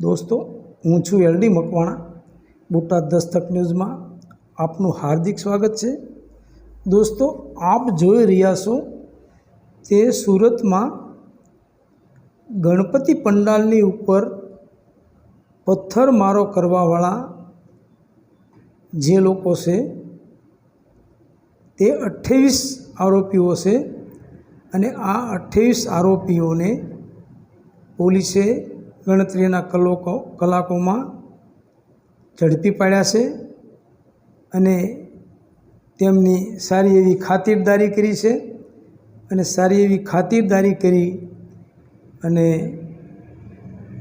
दोस्तों हूँ छूँ LD Makwana. Botad Dastak news में आपनु हार्दिक स्वागत है। दोस्तों आप जोई रह्या छो ते सूरत में गणपति पंडालनी उपर पत्थरमारो करवावाळा जे लोको छे ते 28 आरोपीओ छे अने आ 28 आरोपीओने पोलीसे गणतरीना कलाकों में झड़पी पाड्या छे अने तेमनी सारी एवी खातिरदारी करी छे अने सारी एवी खातिरदारी करी अने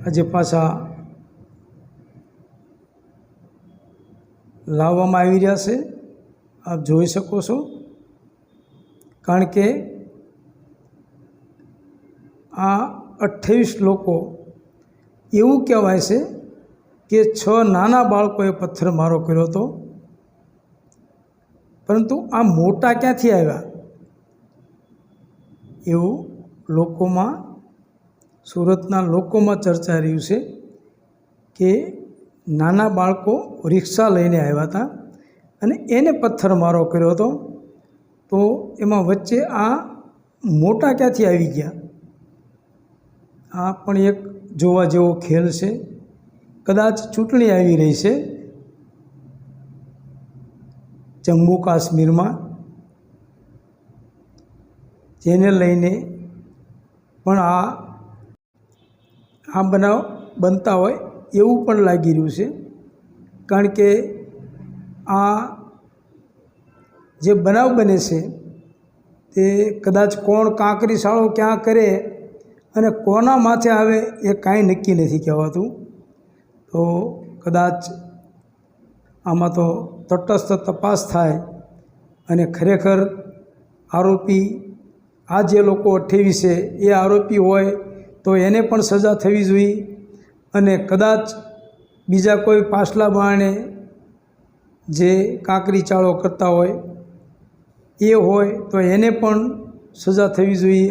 आजे पाछा लाववामां आवी रह्या छे। आप जोई शको छो कारण के आ 28 लोको एवं कहेवाय छे कि 6 नाना बाळकोए पत्थरमारो कर्यो हतो, परंतु आ मोटा क्यांथी आव्या एवुं लोकोमां सूरतना लोकोमां चर्चा रह्युं छे कि नाना बाळको रिक्शा लईने आव्या हता अने एने पत्थरमारो कर्यो हतो, तो एमां वच्चे आ मोटा क्यांथी आवी गया। आ पण एक जोवा जेवो खेल छे। कदाच चूंटणी आवी रही छे जम्मू काश्मीर में, जेने लईने पण आ बनाव बनता होय एवुं पण लागी रह्युं छे। कारण के आ जे बनाव बने छे ते कदाच कोण कांकरी शाळो क्या करे अने कोना माथे आवे ए कांई नक्की नहीं कहेवातुं। तो कदाच आमां तो तटस्थ तपास थाय अने खरेखर आरोपी आ जे लोको 28 है ए आरोपी होय तो एने पण सजा थवी जोईए अने कदाच बीजा कोई पाछला बाणे जे कांकरी चाळो करता होय ए होय तो एने पण सजा थवी जोईए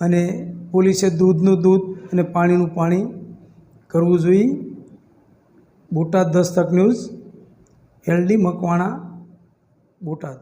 अने पोलीसे दूधनु दूध अने पाणीनु पाणी करवुं जोईए। Botad Dastak news LD Makwana Botad.